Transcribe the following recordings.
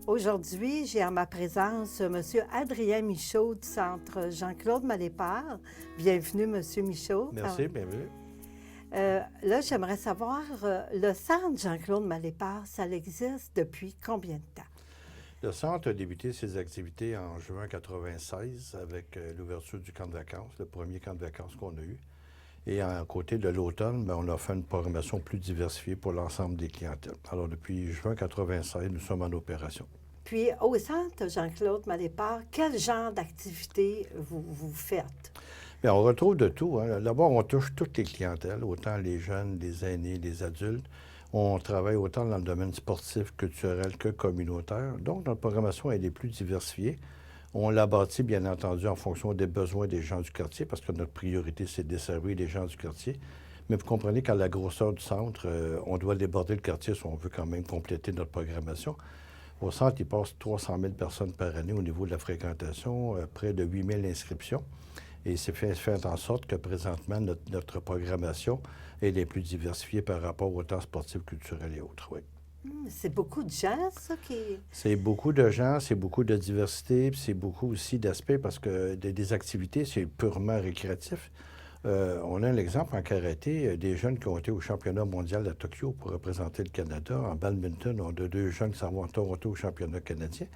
Aujourd'hui, j'ai en ma présence M. Adrien Michaud du Centre Jean-Claude Malépart. Bienvenue, M. Michaud. Merci, bienvenue. Là, j'aimerais savoir, le Centre Jean-Claude Malépart, ça existe depuis combien de temps? Le Centre a débuté ses activités en juin 1996 avec l'ouverture du camp de vacances, le premier camp de vacances qu'on a eu. Et à côté de l'automne, on a fait une programmation plus diversifiée pour l'ensemble des clientèles. Alors, depuis juin 1996, nous sommes en opération. Puis, au Centre Jean-Claude Malépart, quel genre d'activité vous faites? Bien, on retrouve de tout. D'abord, on touche toutes les clientèles, autant les jeunes, les aînés, les adultes. On travaille autant dans le domaine sportif, culturel que communautaire. Donc, notre programmation, elle est plus diversifiée. On l'a bâti, bien entendu, en fonction des besoins des gens du quartier, parce que notre priorité, c'est de desservir les gens du quartier. Mais vous comprenez qu'à la grosseur du centre, on doit déborder le quartier si on veut quand même compléter notre programmation. Au centre, il passe 300 000 personnes par année au niveau de la fréquentation, près de 8 000 inscriptions. Et c'est fait en sorte que présentement, notre programmation, elle est plus diversifiée par rapport au temps sportif, culturel et autres, oui. C'est beaucoup de gens, ça, qui... C'est beaucoup de gens, c'est beaucoup de diversité, puis c'est beaucoup aussi d'aspects parce que des activités, c'est purement récréatif. On a un exemple en karaté, des jeunes qui ont été au championnat mondial à Tokyo pour représenter le Canada. En badminton, on a deux jeunes qui s'en vont à Toronto au championnat canadien.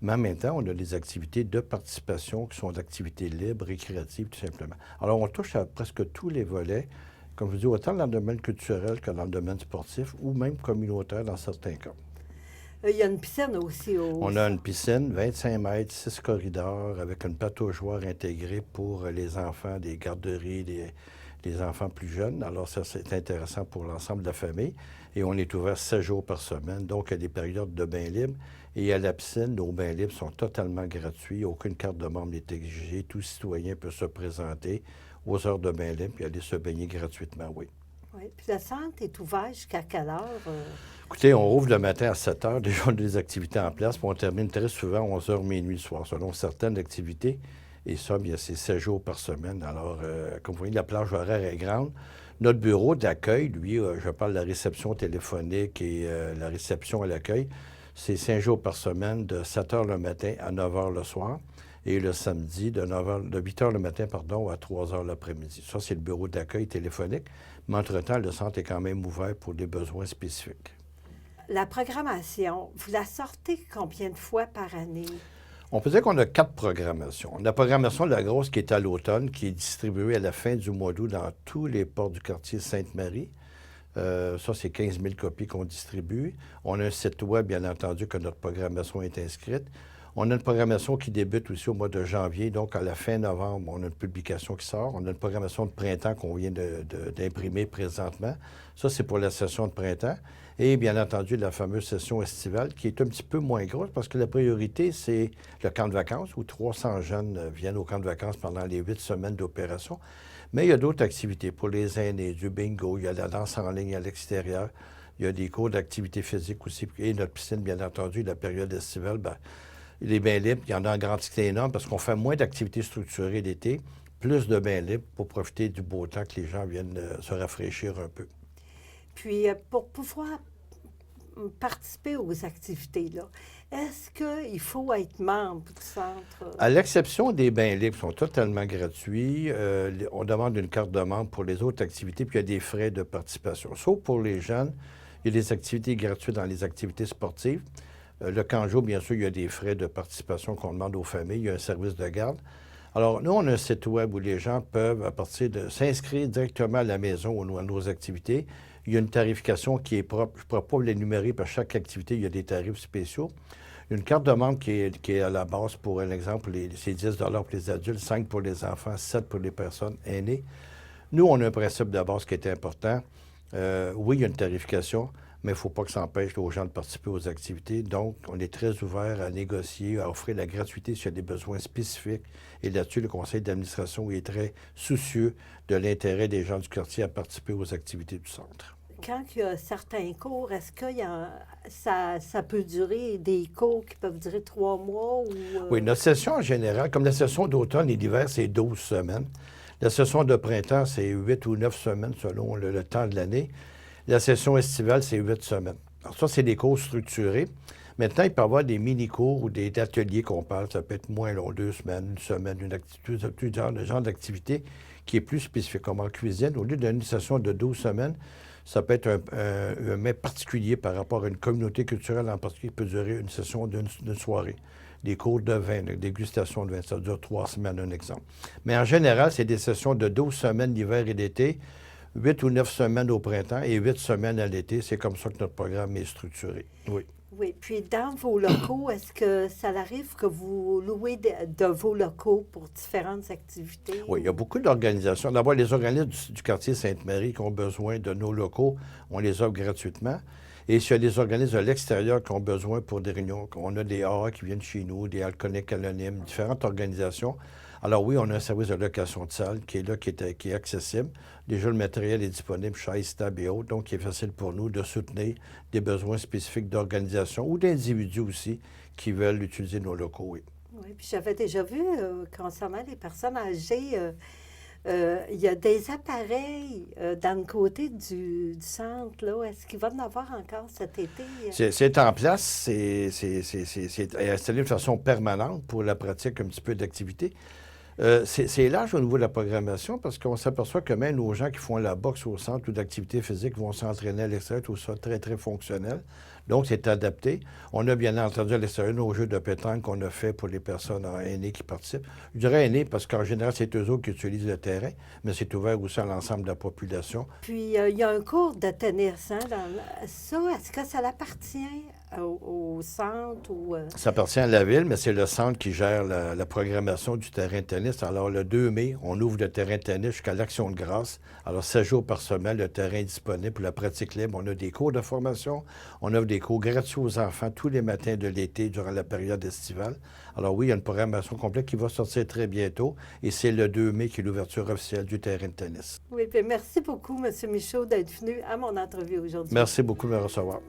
Mais en même temps, on a des activités de participation qui sont d'activités libres, récréatives, tout simplement. Alors, on touche à presque tous les volets, comme je vous dis, autant dans le domaine culturel que dans le domaine sportif ou même communautaire dans certains cas. Il y a une piscine aussi On a une piscine, 25 mètres, 6 corridors, avec une pataugeoire intégrée pour les enfants des garderies, les enfants plus jeunes. Alors, ça, c'est intéressant pour l'ensemble de la famille. Et on est ouvert 7 jours par semaine, donc il y a des périodes de bains libres. Et à la piscine, nos bains libres sont totalement gratuits. Aucune carte de membre n'est exigée. Tout citoyen peut se présenter aux heures de bain libre et aller se baigner gratuitement, oui. Oui. Puis le centre est ouvert jusqu'à quelle heure? Écoutez, on rouvre le matin à 7 heures. Déjà, on a des activités en place, puis on termine très souvent à 11 h, minuit le soir, selon certaines activités. Et ça, bien, c'est 7 jours par semaine. Alors, comme vous voyez, la plage horaire est grande. Notre bureau d'accueil, lui, je parle de la réception téléphonique et la réception à l'accueil, c'est 5 jours par semaine, de 7 h le matin à 9 h le soir. Et le samedi, de 8 h le matin, à 3 h l'après-midi. Ça, c'est le bureau d'accueil téléphonique. Mais entre-temps, le centre est quand même ouvert pour des besoins spécifiques. La programmation, vous la sortez combien de fois par année? On peut dire qu'on a 4 programmations. La programmation de la grosse qui est à l'automne, qui est distribuée à la fin du mois d'août dans tous les ports du quartier Sainte-Marie. Ça, c'est 15 000 copies qu'on distribue. On a un site web, bien entendu, que notre programmation est inscrite. On a une programmation qui débute aussi au mois de janvier, donc à la fin novembre, on a une publication qui sort. On a une programmation de printemps qu'on vient d'imprimer présentement. Ça, c'est pour la session de printemps. Et bien entendu, la fameuse session estivale, qui est un petit peu moins grosse parce que la priorité, c'est le camp de vacances, où 300 jeunes viennent au camp de vacances pendant les 8 semaines d'opération. Mais il y a d'autres activités pour les aînés, du bingo, il y a la danse en ligne à l'extérieur, il y a des cours d'activité physique aussi, et notre piscine, bien entendu, la période estivale, bien, les bains libres, il y en a en quantité énorme parce qu'on fait moins d'activités structurées l'été, plus de bains libres pour profiter du beau temps que les gens viennent se rafraîchir un peu. Puis, pour pouvoir participer aux activités-là, est-ce qu'il faut être membre du centre? À l'exception des bains libres qui sont totalement gratuits, on demande une carte de membre pour les autres activités, puis il y a des frais de participation. Sauf pour les jeunes, il y a des activités gratuites dans les activités sportives. Le canjo, bien sûr, il y a des frais de participation qu'on demande aux familles. Il y a un service de garde. Alors, nous, on a un site web où les gens peuvent, à partir de s'inscrire directement à la maison ou à nos activités. Il y a une tarification qui est propre. Je ne pourrais pas l'énumérer par chaque activité. Il y a des tarifs spéciaux. Une carte de membre qui est à la base, pour un exemple, c'est 10 pour les adultes, 5 pour les enfants, 7 pour les personnes aînées. Nous, on a un principe de base qui est important. Oui, il y a une tarification, mais il ne faut pas que ça empêche aux gens de participer aux activités. Donc, on est très ouvert à négocier, à offrir la gratuité s'il y a des besoins spécifiques. Et là-dessus, le conseil d'administration est très soucieux de l'intérêt des gens du quartier à participer aux activités du centre. Quand il y a certains cours, est-ce que ça peut durer des cours qui peuvent durer 3 mois? Oui, notre session en général, comme la session d'automne et d'hiver, c'est 12 semaines. La session de printemps, c'est 8 ou 9 semaines selon le temps de l'année. La session estivale, c'est 8 semaines. Alors ça, c'est des cours structurés. Maintenant, il peut y avoir des mini-cours ou des ateliers qu'on parle. Ça peut être moins long, 2 semaines, une semaine, plusieurs genre d'activité qui est plus spécifique. Comme en cuisine, au lieu d'une session de 12 semaines, ça peut être un mets particulier par rapport à une communauté culturelle en particulier qui peut durer une session d'une soirée. Des cours de vin, des dégustations de vin, ça dure 3 semaines, un exemple. Mais en général, c'est des sessions de 12 semaines l'hiver et l'été, 8 ou 9 semaines au printemps et 8 semaines à l'été. C'est comme ça que notre programme est structuré. Oui. Oui, puis dans vos locaux, est-ce que ça arrive que vous louez de vos locaux pour différentes activités? Oui, il y a beaucoup d'organisations. D'abord, les organismes du quartier Sainte-Marie qui ont besoin de nos locaux, on les offre gratuitement. Et s'il y a des organismes de l'extérieur qui ont besoin pour des réunions, on a des AA qui viennent chez nous, des alcooliques anonymes, différentes organisations. Alors oui, on a un service de location de salle qui est là, qui est accessible. Déjà, le matériel est disponible, chaises, tables et autres, donc il est facile pour nous de soutenir des besoins spécifiques d'organisations ou d'individus aussi qui veulent utiliser nos locaux, oui. Oui, puis j'avais déjà vu, concernant les personnes âgées, il y a des appareils dans le côté du centre, là. Est-ce qu'il va y en avoir encore cet été? C'est en place, c'est installé de façon permanente pour la pratique un petit peu d'activité. C'est large au niveau de la programmation parce qu'on s'aperçoit que même nos gens qui font la boxe au centre ou d'activité physique vont s'entraîner à l'extérieur, tout ça très, très fonctionnel. Donc, c'est adapté. On a bien entendu à l'extérieur nos jeux de pétanque qu'on a fait pour les personnes aînées qui participent. Je dirais aînées parce qu'en général, c'est eux autres qui utilisent le terrain, mais c'est ouvert aussi à l'ensemble de la population. Puis, il y a un cours de tennis, hein, ça, est-ce que ça appartient au centre ou... Ça appartient à la ville, mais c'est le centre qui gère la programmation du terrain de tennis. Alors, le 2 mai, on ouvre le terrain de tennis jusqu'à l'Action de grâce. Alors, 7 jours par semaine, le terrain est disponible pour la pratique libre. On a des cours de formation. On offre des cours gratuits aux enfants tous les matins de l'été durant la période estivale. Alors oui, il y a une programmation complète qui va sortir très bientôt. Et c'est le 2 mai qui est l'ouverture officielle du terrain de tennis. Oui, bien, merci beaucoup, M. Michaud, d'être venu à mon entrevue aujourd'hui. Merci beaucoup de me recevoir.